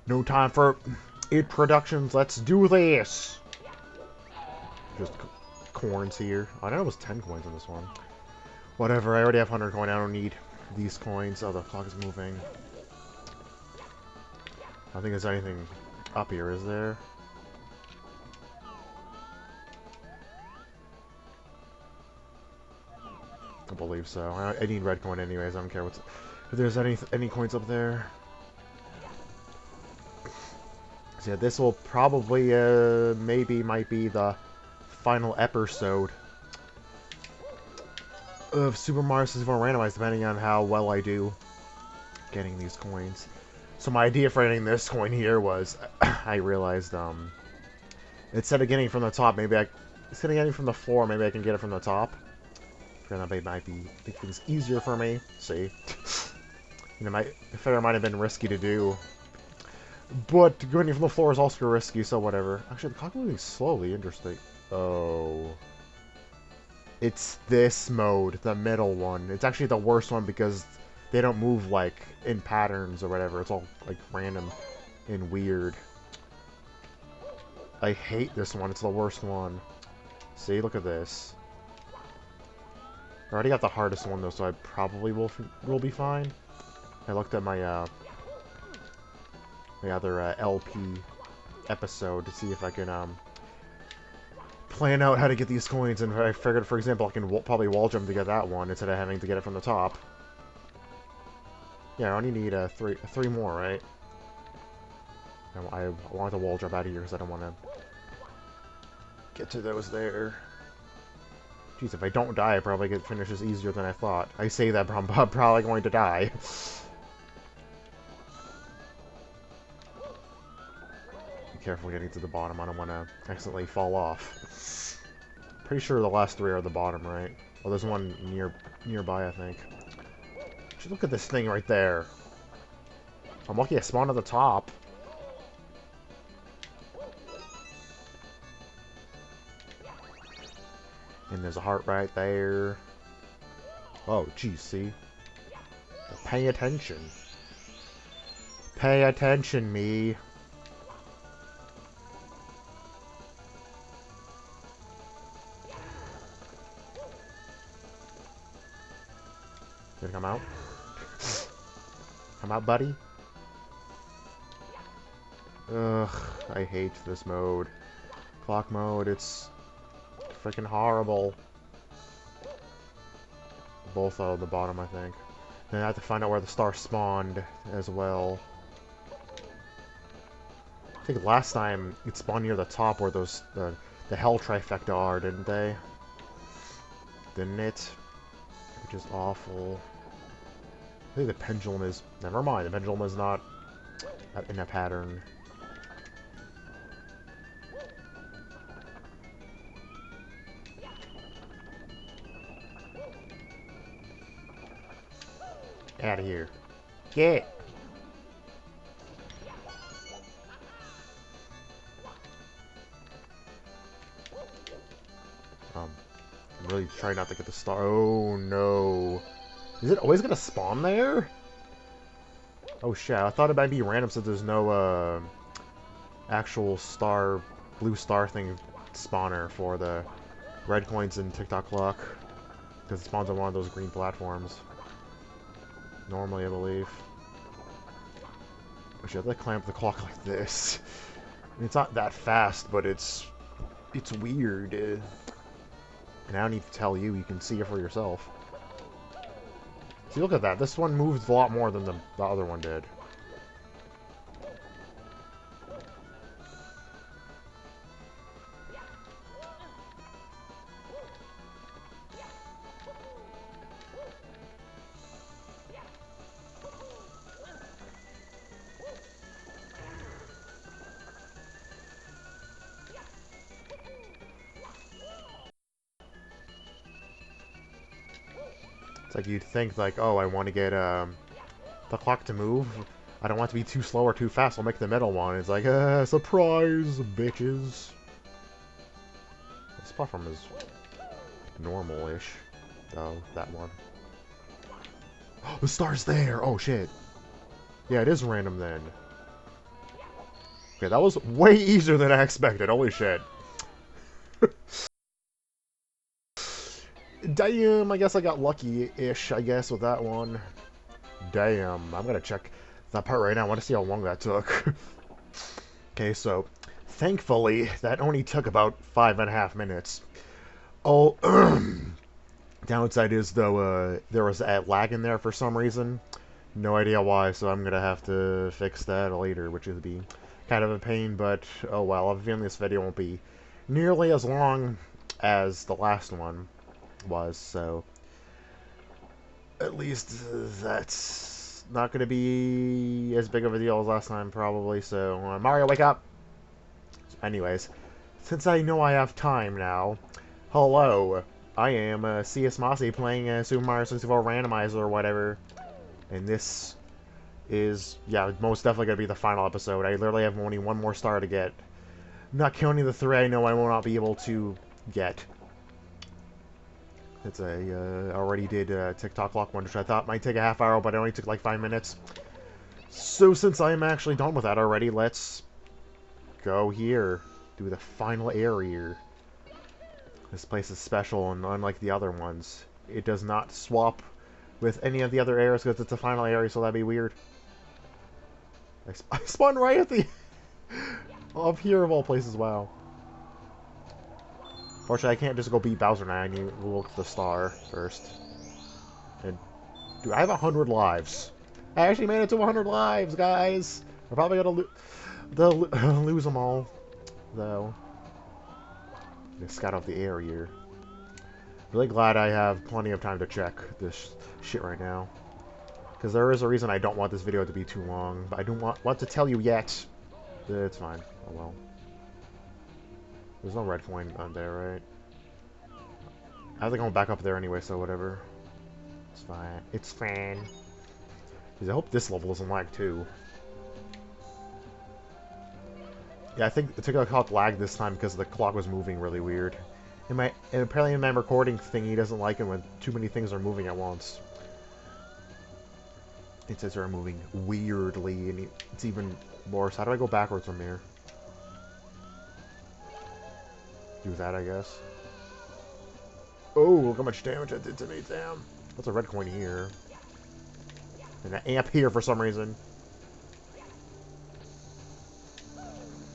No time for introductions. Let's do this. Just corns here. I know it was 10 coins in this one. Whatever, I already have 100 coin. I don't need these coins. Oh, the clock is moving. I don't think there's anything up here, is there? I believe so. I need red coin anyways. I don't care what's... if there's any coins up there. So yeah, this will probably, maybe might be the final episode of Super Mario 64 Randomized, depending on how well I do getting these coins. So my idea for getting this coin here was, I realized, instead of getting from the top, instead of getting from the floor, maybe I can get it from the top. That might make things easier for me. See, you know, I figure it might have been risky to do, but going from the floor is also risky. So whatever. Actually, the clock moving slowly. Interesting. Oh, it's this mode, the middle one. It's actually the worst one because they don't move like in patterns or whatever. It's all like random and weird. I hate this one. It's the worst one. See, look at this. I already got the hardest one though, so I probably will be fine. I looked at my my other LP episode to see if I can plan out how to get these coins, and I figured, for example, I can probably wall jump to get that one instead of having to get it from the top. Yeah, I only need three more, right? I want to wall jump out of here because I don't want to get to those there. Jeez, if I don't die, I probably get finishes easier than I thought. I say that, but I'm probably going to die. Be careful getting to the bottom. I don't want to accidentally fall off. Pretty sure the last three are the bottom, right? Oh, there's one nearby, I think. Just look at this thing right there. I'm lucky I spawned at the top. And there's a heart right there. Oh, geez, see? Pay attention. Pay attention, me. Did it come out? Come out, buddy? Ugh, I hate this mode. Clock mode, it's freaking horrible. Both out of the bottom, I think. Then I have to find out where the star spawned as well. I think last time it spawned near the top where those the hell trifecta are, didn't they? Didn't it? Which is awful. I think the pendulum is... never mind, the pendulum is not in a pattern. Out of here. Get! I'm really trying not to get the star. Oh no. Is it always gonna spawn there? Oh shit, I thought it might be random since there's no actual star, blue star thing spawner for the red coins in Tick Tock clock. Because it spawns on one of those green platforms. Normally, I believe. I should have to clamp the clock like this. It's not that fast, but it's weird. And I don't need to tell you, you can see it for yourself. See, look at that. This one moves a lot more than the other one did. It's like you'd think, like, oh, I want to get the clock to move. I don't want it to be too slow or too fast. I'll make the middle one. It's like, surprise, bitches. This platform is normal-ish, though, that one. Oh, the star's there! Oh, shit. Yeah, it is random, then. Okay, that was way easier than I expected. Holy shit. Damn, I guess I got lucky-ish, I guess, with that one. Damn, I'm gonna check that part right now. I want to see how long that took. Okay, so thankfully that only took about 5.5 minutes. Oh, downside is though there was a lag in there for some reason. No idea why, so I'm gonna have to fix that later, which would be kind of a pain. But oh well. I have a feeling this video won't be nearly as long as the last one was, so at least that's not going to be as big of a deal as last time, probably. So, Mario, wake up! Anyways, since I know I have time now, hello, I am CS-Masyet playing Super Mario 64 Randomized or whatever, and this is, yeah, most definitely going to be the final episode. I literally have only one more star to get, not counting the 3 I know I will not be able to get. It's a already did Tick Tock Lock one, which I thought might take a half hour, but it only took like 5 minutes. So since I am actually done with that already, let's go here. Do the final area. This place is special, and unlike the other ones, it does not swap with any of the other areas because it's a final area, so that'd be weird. I spawned right at the up here of all places. Wow. Fortunately, I can't just go beat Bowser now. I need to look for the star first. And dude, I have 100 lives. I actually made it to 100 lives, guys. I'm probably gonna lose them all, though. Just scout out the area. Really glad I have plenty of time to check this shit right now, because there is a reason I don't want this video to be too long. But I don't want to tell you yet. It's fine. Oh well. There's no red coin on there, right? I have to go back up there anyway, so whatever. It's fine. It's fine. Because I hope this level doesn't lag too. Yeah, I think the Tick Tock lagged this time because the clock was moving really weird. And apparently in my recording thing, he doesn't like it when too many things are moving at once. It says they're moving weirdly, and it's even worse. How do I go backwards from here? Do that, I guess. Oh, look how much damage that did to me, damn. What's a red coin here? And an amp here for some reason.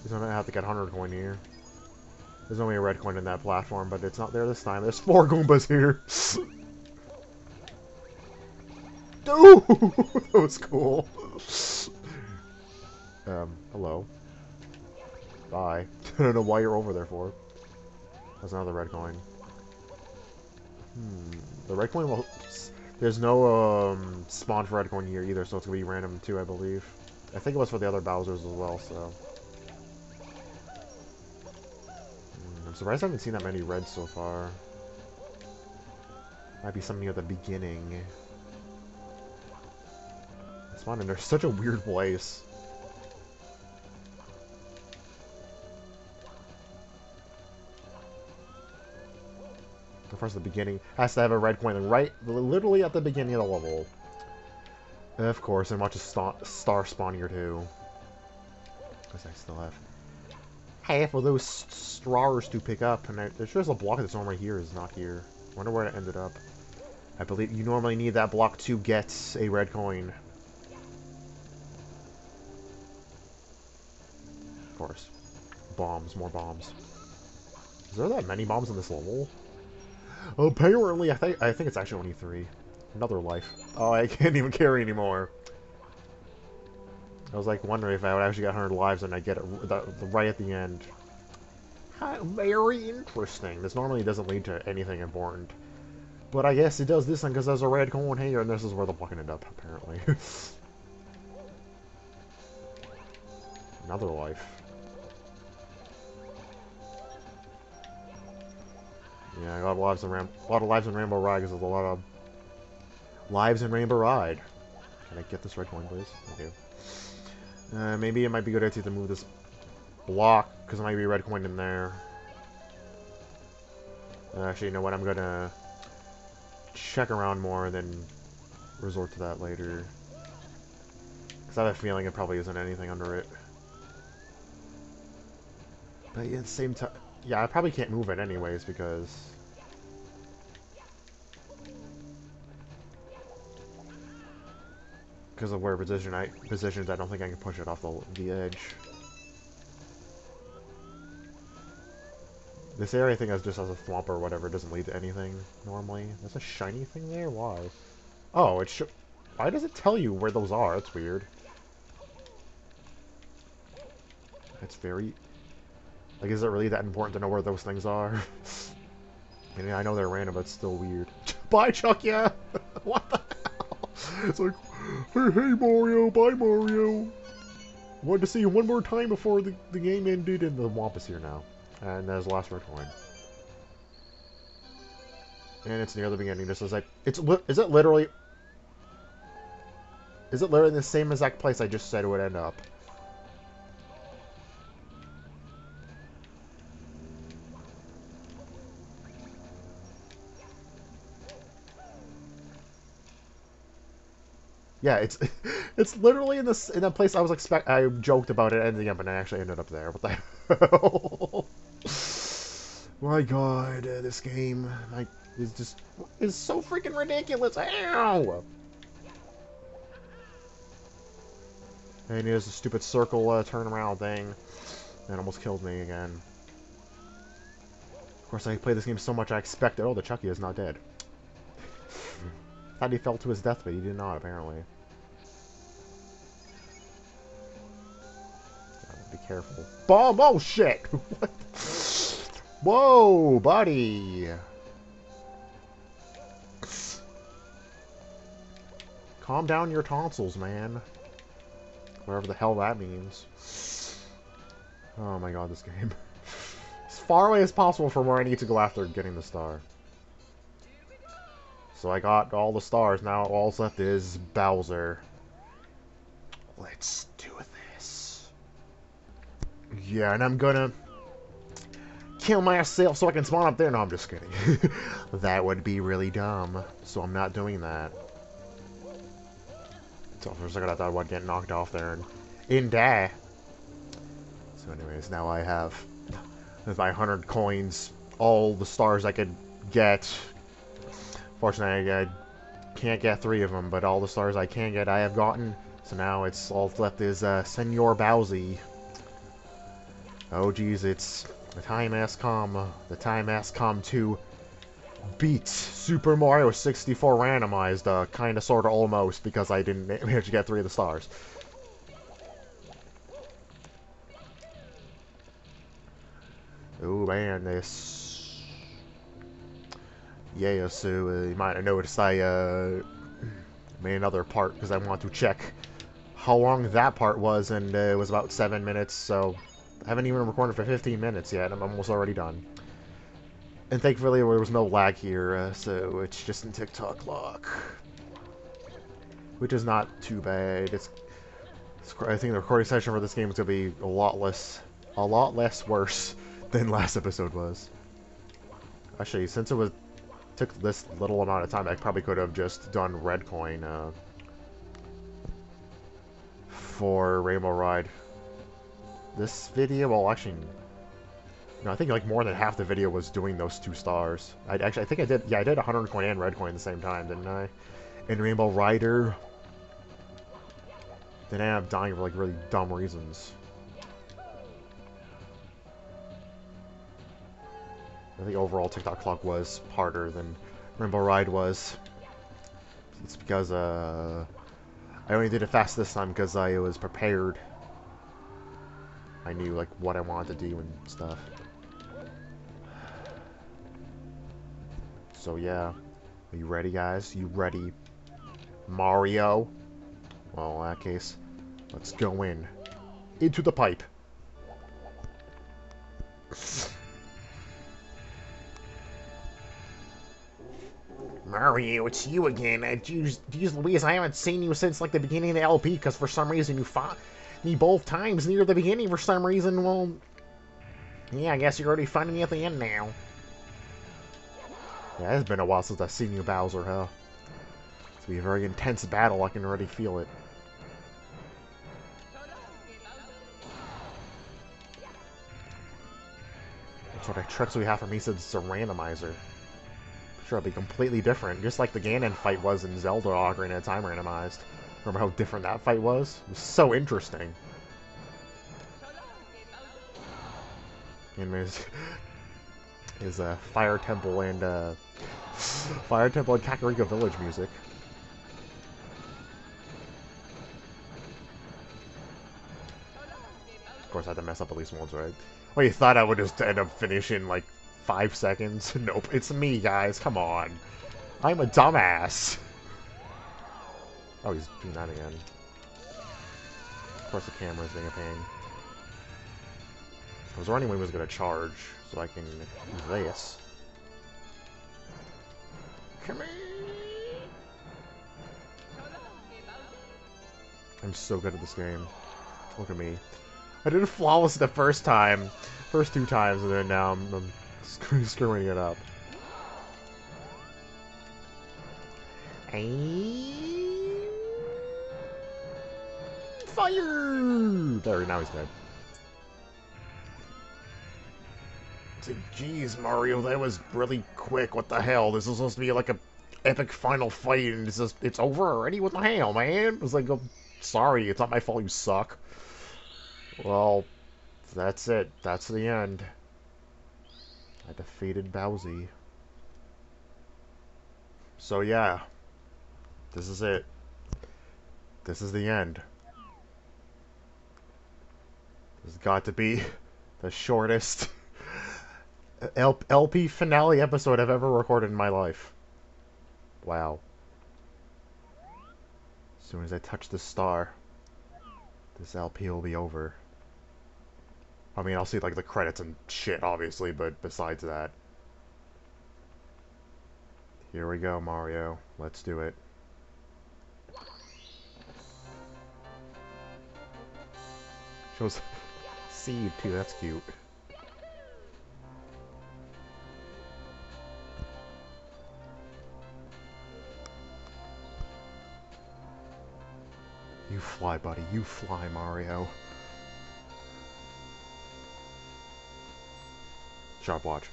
He's gonna have to get 100 coin here. There's only a red coin in that platform, but it's not there this time. There's 4 Goombas here. Dude! That was cool. Hello. Bye. I don't know why you're over there for. That's another red coin. The red coin will... There's no spawn for red coin here either, so it's gonna be random too, I believe. I think it was for the other Bowsers as well, so... I'm surprised I haven't seen that many reds so far. Might be something at the beginning. I spawned in there. Such a weird place. Of course, the beginning has to have a red coin right, literally at the beginning of the level. Of course, and watch a star spawn here too. Because I still have half of those stars to pick up, and there's just a block that's on right here is not here. Wonder where it ended up. I believe you normally need that block to get a red coin. Of course. Bombs, more bombs. Is there that many bombs in this level? Apparently, I think it's actually only 3. Another life. Oh, I can't even carry anymore. I was like wondering if I would actually get 100 lives and I get it right at the end. Very interesting. This normally doesn't lead to anything important. But I guess it does this one because there's a red coin here, and this is where the block ended up, apparently. Another life. Yeah, I got a lot of lives in Rainbow Ride because there's a lot of lives in Rainbow Ride. Can I get this red coin, please? Okay. Maybe it might be a good idea to move this block because there might be a red coin in there. Actually, you know what? I'm gonna check around more and then resort to that later. Because I have a feeling it probably isn't anything under it. But at the same time, yeah, I probably can't move it anyways because of where positions. I don't think I can push it off the edge. This area I think just has a thwomp or whatever. It doesn't lead to anything normally. There's a shiny thing there. Why? Oh, it should. Why does it tell you where those are? That's weird. It's very... Like, is it really that important to know where those things are? I mean, I know they're random, but it's still weird. Bye, Chuck, yeah! What the hell? It's like, hey, Mario, bye, Mario! Wanted to see you one more time before the game ended, and the Womp is here now. And there's the last red coin. And it's near the beginning, just as like... Is it literally the same exact place I just said it would end up? Yeah, it's it's literally in that place I was I joked about it ending up, and I actually ended up there. What the hell? My God, this game is so freaking ridiculous. Ow! And here's a stupid circle turnaround thing that almost killed me again. Of course, I played this game so much I expected. Oh, the Chucky is not dead. Thought he fell to his death, but he did not, apparently. Be careful. Bomb! Oh, shit! What? Whoa, buddy! Calm down your tonsils, man. Whatever the hell that means. Oh my God, this game. As far away as possible from where I need to go after getting the star. So I got all the stars. Now all that's left is Bowser. Let's do this. Yeah, and I'm gonna kill myself so I can spawn up there. No, I'm just kidding. That would be really dumb. So I'm not doing that. So for a second I thought I'd get knocked off there and die. So anyways, now I have, with my 100 coins, all the stars I could get. Fortunately, I can't get 3 of them, but all the stars I can get I have gotten. So now it's all left is Senor Bowsy. Oh geez, it's the time has come. The time has come to beat Super Mario 64 randomized, kinda, sorta, almost, because I didn't manage to get 3 of the stars. Oh man, this... Yeah, so you might have noticed I made another part because I want to check how long that part was, and it was about 7 minutes, so I haven't even recorded for 15 minutes yet. I'm almost already done. And thankfully there was no lag here, so it's just in Tick Tock lock. Which is not too bad. I think the recording session for this game is going to be a lot less worse than last episode was. Actually, since it took this little amount of time, I probably could have just done red coin for Rainbow Ride. This video, well, actually, no, I think like more than half the video was doing those 2 stars. I think I did. Yeah, I did 100 coin and red coin at the same time, didn't I? In Rainbow Rider. Then I ended up dying for like really dumb reasons. I think overall Tick Tock clock was harder than Rainbow Ride was. It's because I only did it fast this time because I was prepared. I knew like what I wanted to do and stuff. So yeah, are you ready, guys? You ready, Mario? Well, in that case, let's go into the pipe. Mario, it's you again. Geez Louise, I haven't seen you since like the beginning of the LP because for some reason you fought me both times near the beginning for some reason. Well, yeah, I guess you're already finding me at the end now. Yeah, it's been a while since I've seen you, Bowser, huh? It's gonna be a very intense battle. I can already feel it. sort of tricks we have from me since it's a randomizer. Sure, it'll be completely different, just like the Ganon fight was in Zelda Ocarina of Time randomized. Remember how different that fight was? It was so interesting. And his Fire Temple and Kakariko Village music. Of course, I had to mess up at least once, right? Well, you thought I would just end up finishing like 5 seconds? Nope, it's me, guys. Come on. I'm a dumbass. Oh, he's doing that again. Of course, the camera's being a pain. Was there any way he was going to charge so I can use this? Come here! I'm so good at this game. Look at me. I did it flawless the first time. First 2 times, and then now I'm screwing it up. Fire! There, now he's dead. Jeez, Mario, that was really quick. What the hell? This is supposed to be like a epic final fight, and it's over already? What the hell, man? It was like, oh, sorry, it's not my fault you suck. Well, that's it. That's the end. I defeated Bowsy. So yeah, this is it. This is the end. This has got to be the shortest LP finale episode I've ever recorded in my life. Wow. As soon as I touch the star, this LP will be over. I mean, I'll see like the credits and shit, obviously, but besides that. Here we go, Mario. Let's do it. Shows seed too, that's cute. You fly, buddy. You fly, Mario. Sharp watch.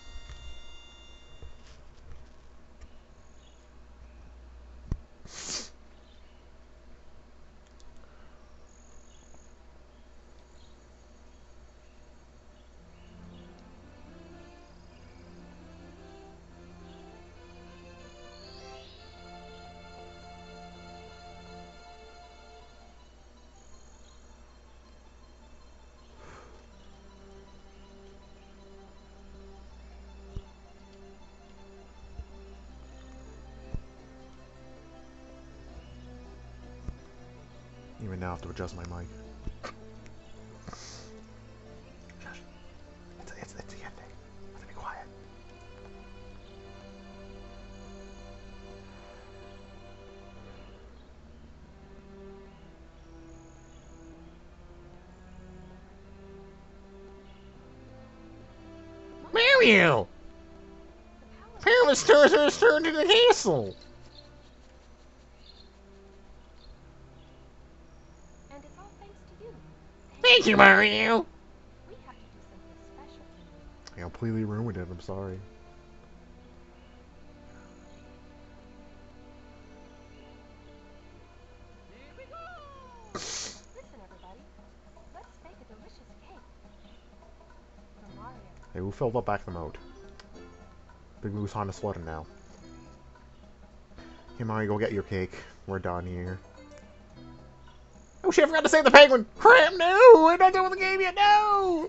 Even now I have to adjust my mic. Josh, it's the ending. I have to be quiet. Mario! Power stars are returned to the castle! Thank you, Mario! We have to do something special. I completely ruined it, I'm sorry. Here we go! Listen, everybody. Let's make a delicious cake. For Mario. Hey, who filled up back the mode? Big Moose on the slaughter now. Hey, Mario, go get your cake. We're done here. Oh shit, I forgot to save the penguin! Crap, no! We're not done with the game yet, no!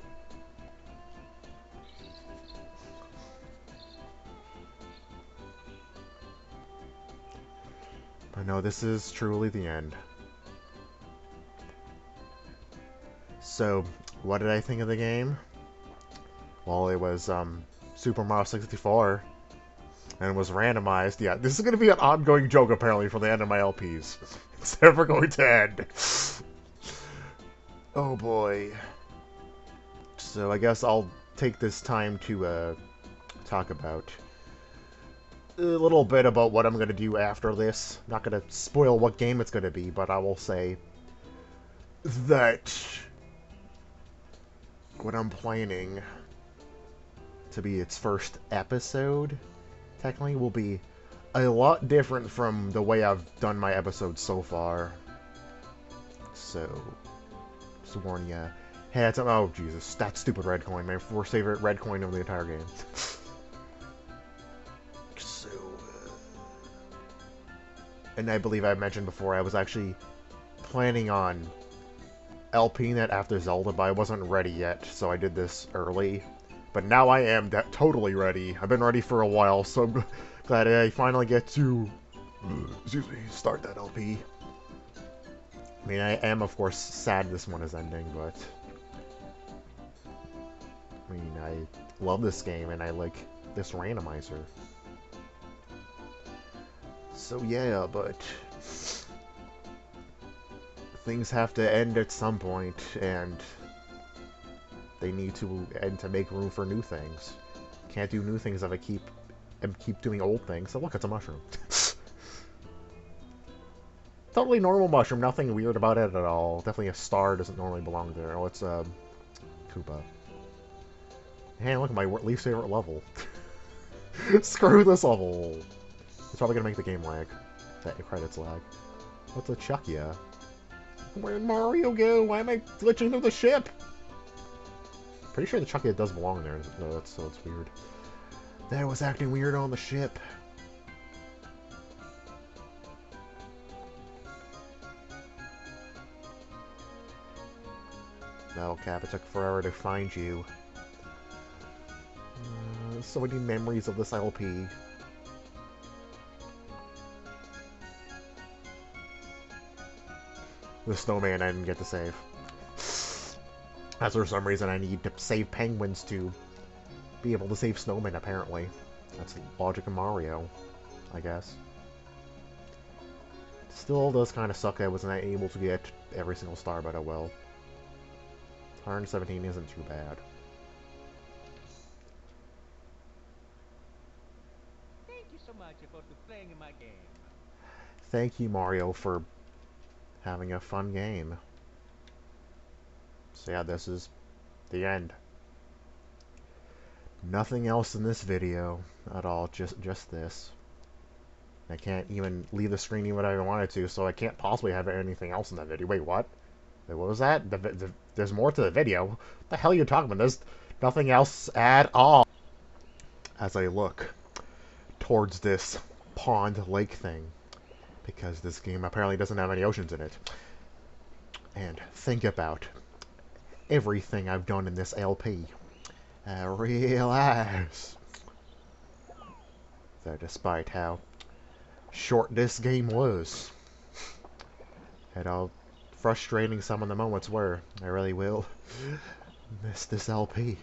But no, this is truly the end. So, what did I think of the game? Well, it was, Super Mario 64. And was randomized. Yeah, this is going to be an ongoing joke, apparently, for the end of my LPs. It's never going to end. Oh boy. So I guess I'll take this time to talk about a little bit about what I'm going to do after this. Not going to spoil what game it's going to be, but I will say that what I'm planning to be its first episode, technically, will be a lot different from the way I've done my episodes so far. So, just warn ya. Hey, it's, oh Jesus, that stupid red coin, my first favorite red coin of the entire game. So, and I believe I mentioned before, I was actually planning on LPing it after Zelda, but I wasn't ready yet, so I did this early. But now I am totally ready. I've been ready for a while, so I'm glad I finally get to, excuse me, start that LP. I mean, I am, of course, sad this one is ending, but I mean, I love this game, and I like this randomizer. So yeah, but things have to end at some point, and they need to end to make room for new things. Can't do new things if I keep doing old things. So look, it's a mushroom. Totally normal mushroom, nothing weird about it at all. Definitely a star doesn't normally belong there. Oh, it's Koopa. Hey, look at my least favorite level. Screw this level. It's probably gonna make the game lag. That credits lag. What's a Chuckia? Where'd Mario go? Why am I glitching through the ship? Pretty sure the Chuckia does belong there, so it's weird. That was acting weird on the ship. No, Cap, it took forever to find you. So many memories of this LP. The snowman I didn't get to save. As for some reason I need to save penguins to be able to save snowmen, apparently. That's the logic of Mario, I guess. Still does kind of suck I wasn't able to get every single star, but oh well. 117 isn't too bad. Thank you so much for playing my game. Thank you, Mario, for having a fun game. So yeah, this is the end. Nothing else in this video at all, just this. I can't even leave the screen even if I wanted to, so I can't possibly have anything else in that video. Wait, what? Wait, what was that? There's more to the video. What the hell are you talking about? There's nothing else at all. As I look towards this pond lake thing, because this game apparently doesn't have any oceans in it, and think about everything I've done in this LP, I realize that despite how short this game was, and how frustrating some of the moments were, I really will miss this LP.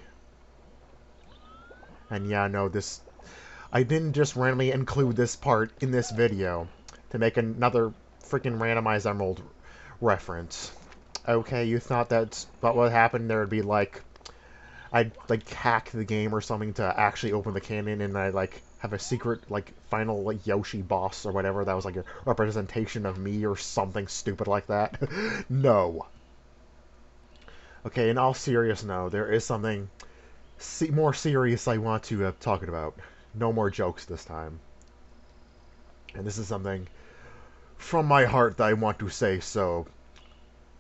And yeah, no, I didn't just randomly include this part in this video to make another freaking randomized emerald reference. Okay, you thought that's what would happen? There would be like, I'd like hack the game or something to actually open the cannon, and I'd like have a secret like final like Yoshi boss or whatever that was like a representation of me or something stupid like that. No. Okay, in all seriousness, no, there is something more serious I want to talk about. No more jokes this time. And this is something from my heart that I want to say, so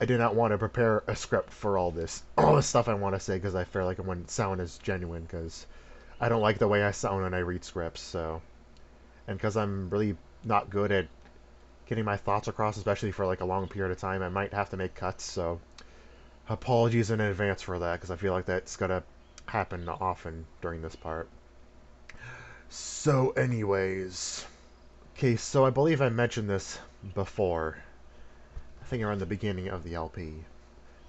I did not want to prepare a script for all this stuff I want to say, because I feel like it wouldn't sound as genuine, because I don't like the way I sound when I read scripts, so. And because I'm really not good at getting my thoughts across, especially for like a long period of time, I might have to make cuts, so apologies in advance for that, because I feel like that's gonna happen often during this part. So anyways, okay, so I believe I mentioned this before, I think around the beginning of the LP,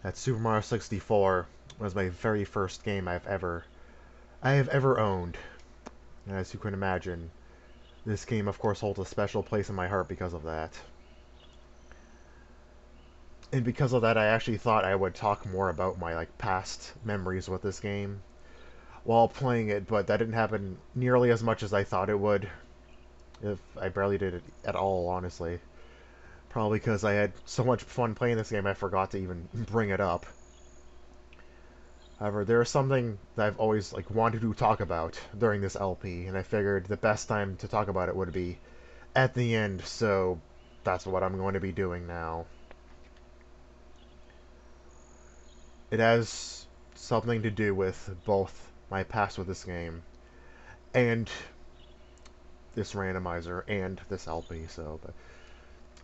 that Super Mario 64 was my very first game I have ever owned. And as you can imagine, this game of course holds a special place in my heart because of that. And because of that, I actually thought I would talk more about my like past memories with this game while playing it, but that didn't happen nearly as much as I thought it would. If I barely did it at all, honestly. Probably because I had so much fun playing this game I forgot to even bring it up. However, there's something that I've always like wanted to talk about during this LP, and I figured the best time to talk about it would be at the end, so that's what I'm going to be doing now. It has something to do with both my past with this game and this randomizer and this LP, so but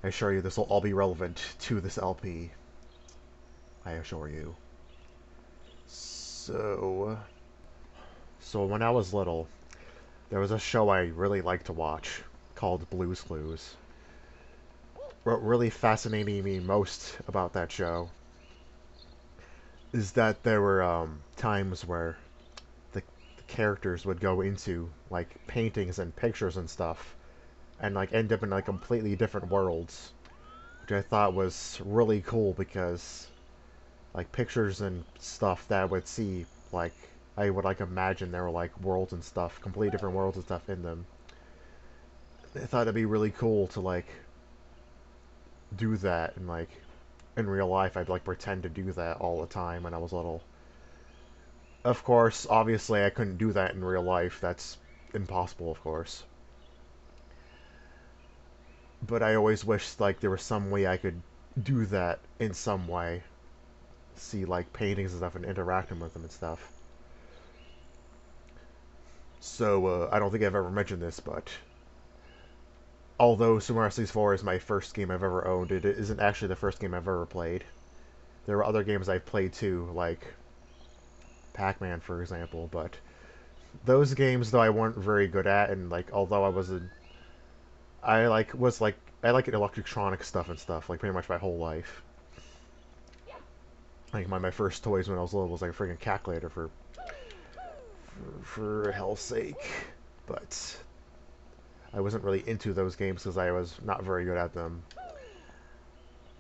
I assure you this will all be relevant to this LP. I assure you. So when I was little, there was a show I really liked to watch called Blue's Clues. What really fascinated me most about that show is that there were times where the characters would go into like paintings and pictures and stuff and like end up in like completely different worlds, which I thought was really cool because like pictures and stuff that I would see, like I would like imagine there were like worlds and stuff, completely different worlds and stuff in them. I thought it'd be really cool to like do that and like in real life I'd like pretend to do that all the time when I was little. Of course, obviously I couldn't do that in real life. That's impossible, of course. But I always wished like there was some way I could do that in some way. See like paintings and stuff and interacting with them and stuff. So I don't think I've ever mentioned this, but although Super Mario 64 is my first game I've ever owned, it isn't actually the first game I've ever played. There were other games I've played too, like Pac-Man, for example, but those games though I weren't very good at, and like although I like electronic stuff and stuff like pretty much my whole life. Like my first toys when I was little was like a freaking calculator for hell's sake, but I wasn't really into those games because I was not very good at them.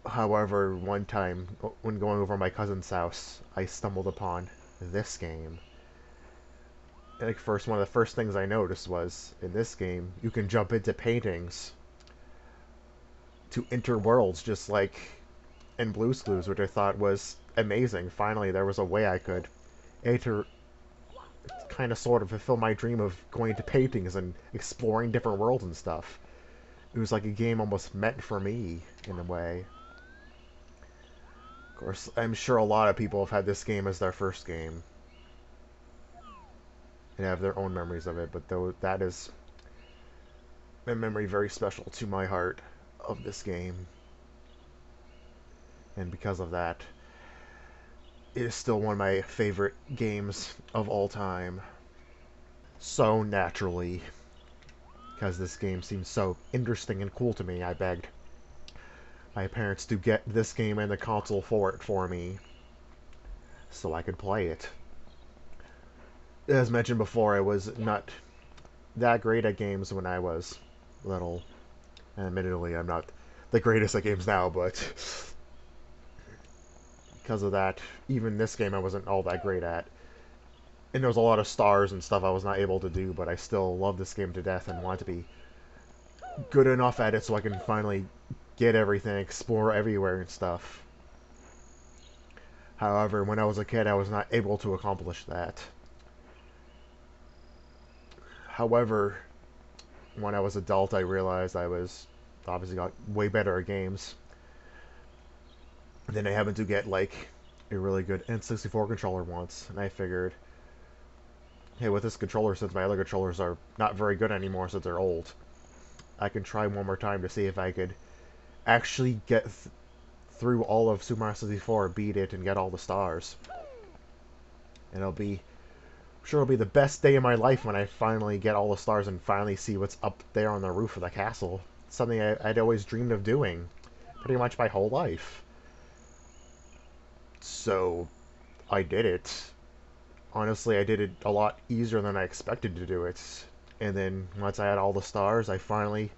However, one time when going over my cousin's house, I stumbled upon this game. And like one of the first things I noticed was in this game you can jump into paintings to enter worlds just like in Blue's Clues, which I thought was amazing. Finally, there was a way I could enter, kind of sort of fulfill my dream of going to paintings and exploring different worlds and stuff. It was like a game almost meant for me in a way. Of course, I'm sure a lot of people have had this game as their first game and have their own memories of it, but though that is a memory very special to my heart of this game. And because of that, it is still one of my favorite games of all time. So naturally, because this game seems so interesting and cool to me, I begged my parents to get this game and the console for it for me so I could play it. As mentioned before, I was not that great at games when I was little. And admittedly, I'm not the greatest at games now, but because of that, even this game I wasn't all that great at. And there was a lot of stars and stuff I was not able to do, but I still love this game to death and want to be good enough at it so I can finally get everything, explore everywhere and stuff. However, when I was a kid, I was not able to accomplish that. However, when I was adult, I realized I was obviously got way better at games. And then I happened to get like a really good N64 controller once, and I figured, hey, with this controller, since my other controllers are not very good anymore since they're old, I can try one more time to see if I could actually get through all of Super Mario 64, beat it, and get all the stars. And I'm sure it'll be the best day of my life when I finally get all the stars and finally see what's up there on the roof of the castle. It's something I'd always dreamed of doing, pretty much my whole life. So, I did it. Honestly, I did it a lot easier than I expected to do it. And then, once I had all the stars, I finally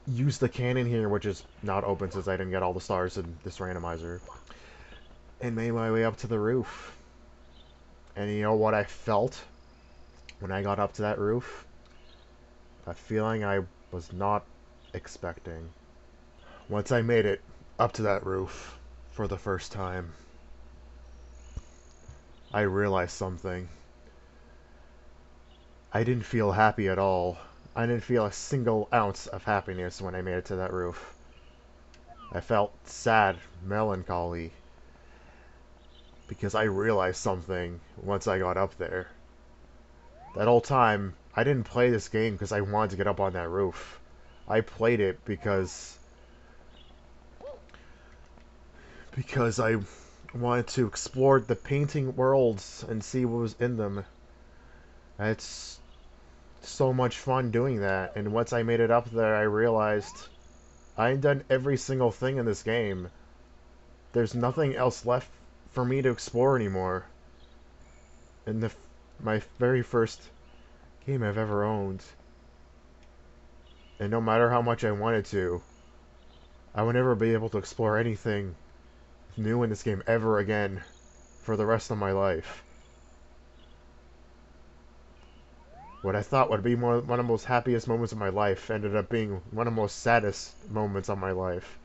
used the cannon here, which is not open since I didn't get all the stars in this randomizer, and made my way up to the roof. And you know what I felt when I got up to that roof? A feeling I was not expecting. Once I made it up to that roof for the first time, I realized something. I didn't feel happy at all. I didn't feel a single ounce of happiness when I made it to that roof. I felt sad, melancholy, because I realized something once I got up there. That whole time, I didn't play this game because I wanted to get up on that roof. I played it because I wanted to explore the painting worlds and see what was in them. It's so much fun doing that, and once I made it up there, I realized I had done every single thing in this game. There's nothing else left for me to explore anymore. In my very first game I've ever owned. And no matter how much I wanted to, I would never be able to explore anything new in this game ever again for the rest of my life. What I thought would be one of the most happiest moments of my life ended up being one of the most saddest moments of my life.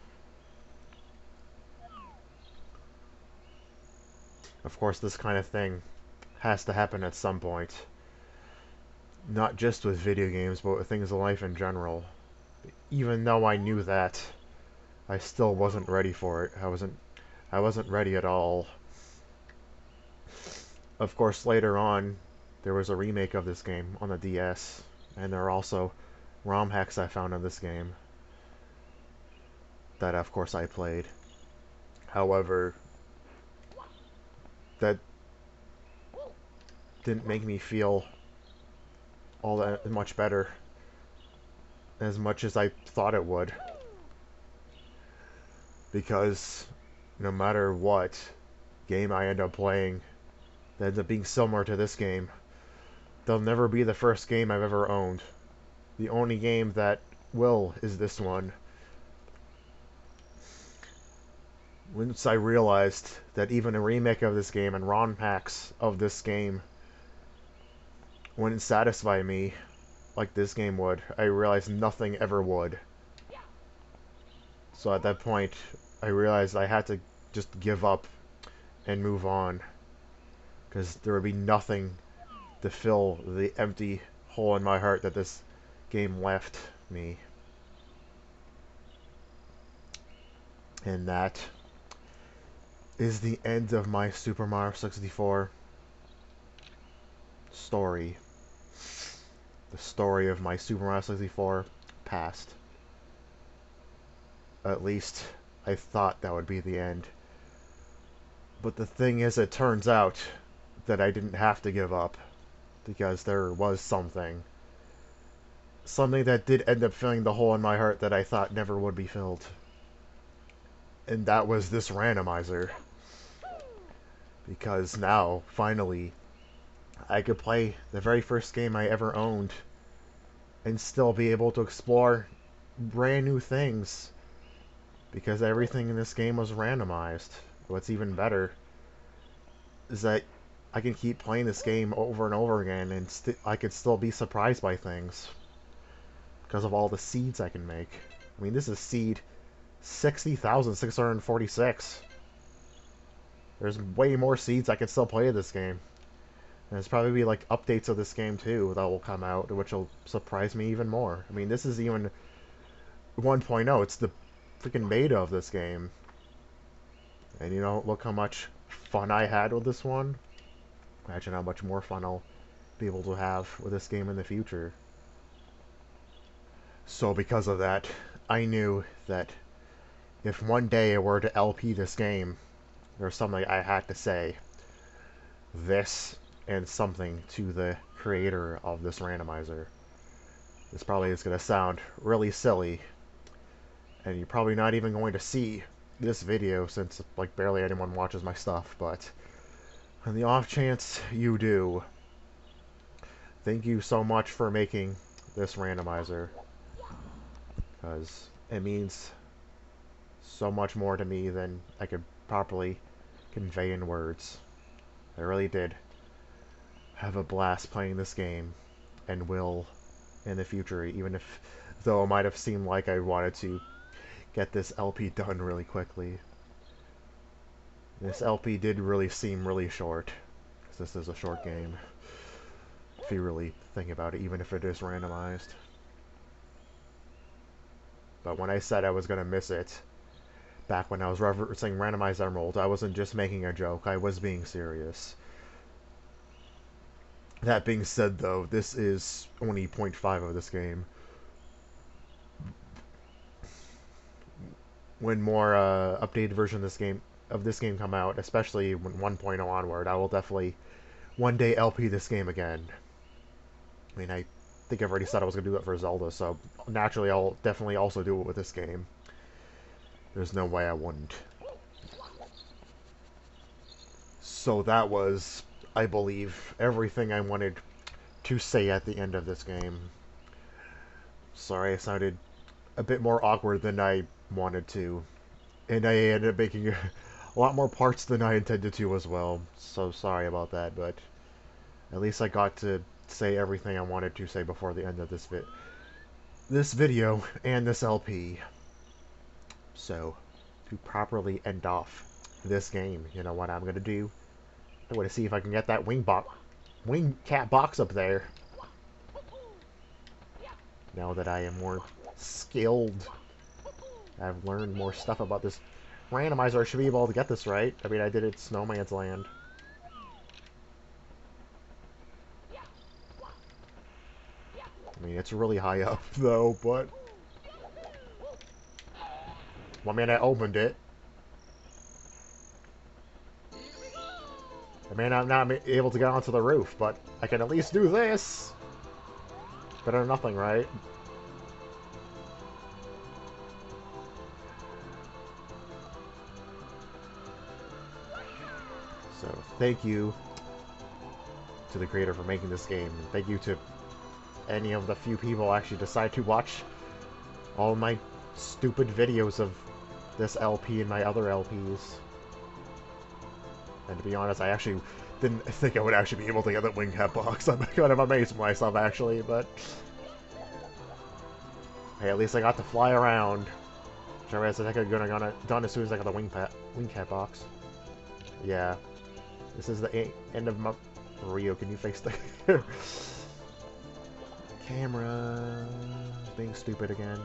Of course, this kind of thing has to happen at some point. Not just with video games, but with things in life in general. Even though I knew that, I still wasn't ready for it. I wasn't ready at all. Of course, later on, there was a remake of this game on the DS, and there are also ROM hacks I found in this game that, of course, I played. However, that didn't make me feel all that much better as much as I thought it would. Because no matter what game I end up playing that ends up being similar to this game, they'll never be the first game I've ever owned. The only game that will is this one. Once I realized that even a remake of this game and ROM hacks of this game wouldn't satisfy me like this game would, I realized nothing ever would. So at that point, I realized I had to just give up and move on, because there would be nothing to fill the empty hole in my heart that this game left me. And that is the end of my Super Mario 64 story. The story of my Super Mario 64 past. At least I thought that would be the end. But the thing is, it turns out that I didn't have to give up, because there was something. Something that did end up filling the hole in my heart that I thought never would be filled. And that was this randomizer. Because now, finally, I could play the very first game I ever owned and still be able to explore brand new things. Because everything in this game was randomized. What's even better is that I can keep playing this game over and over again and I could still be surprised by things. Because of all the seeds I can make. I mean, this is seed 60,646. There's way more seeds I can still play in this game. And there's probably be like updates of this game too that will come out, which will surprise me even more. I mean, this is even 1.0. It's the freaking beta of this game. And you know, look how much fun I had with this one. Imagine how much more fun I'll be able to have with this game in the future. So because of that, I knew that if one day I were to LP this game, there's something I had to say. This and something to the creator of this randomizer. This probably is going to sound really silly, and you're probably not even going to see this video since like barely anyone watches my stuff, but on the off chance you do, thank you so much for making this randomizer, because it means so much more to me than I could properly convey in words. I really did have a blast playing this game, and will in the future, even if though it might have seemed like I wanted to get this LP done really quickly. This LP did really seem really short. This is a short game, if you really think about it, even if it is randomized. But when I said I was going to miss it, back when I was referencing Randomized Emerald, I wasn't just making a joke, I was being serious. That being said, though, this is only 0.5 of this game. When more updated version of this game come out, especially when 1.0 onward, I will definitely one day LP this game again. I mean, I think I've already said I was going to do it for Zelda, so naturally I'll definitely also do it with this game. There's no way I wouldn't. So that was, I believe, everything I wanted to say at the end of this game. Sorry I sounded a bit more awkward than I wanted to. And I ended up making a lot more parts than I intended to as well. So sorry about that, but at least I got to say everything I wanted to say before the end of this video and this LP. So, to properly end off this game, you know what I'm gonna do? I'm gonna see if I can get that wing cat box up there. Now that I am more skilled, I've learned more stuff about this randomizer. I should be able to get this right. I mean, I did it Snowman's Land. I mean, it's really high up, though, but... Well, I mean, I opened it. I may not be able to get onto the roof, but I can at least do this! Better than nothing, right? So, thank you to the creator for making this game. And thank you to any of the few people actually decide to watch all my stupid videos of this LP and my other LPs. And to be honest, I actually didn't think I would actually be able to get that wing cap box. I'm kind of amazed with myself, actually, but... Hey, at least I got to fly around. Which I think I could have done as soon as I got the wing cap box. Yeah. This is the end of my... Rio, can you face the... camera... being stupid again.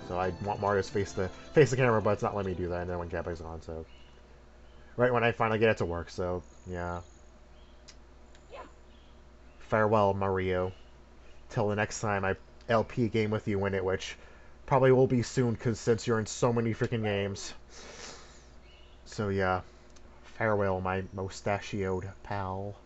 So I want Mario to face the camera, but it's not letting me do that, and then when Cap is on, so... Right when I finally get it to work, so, yeah. Farewell, Mario. Till the next time I LP a game with you in it, which probably will be soon, because since you're in so many freaking games. So, yeah. Farewell, my mustachioed pal.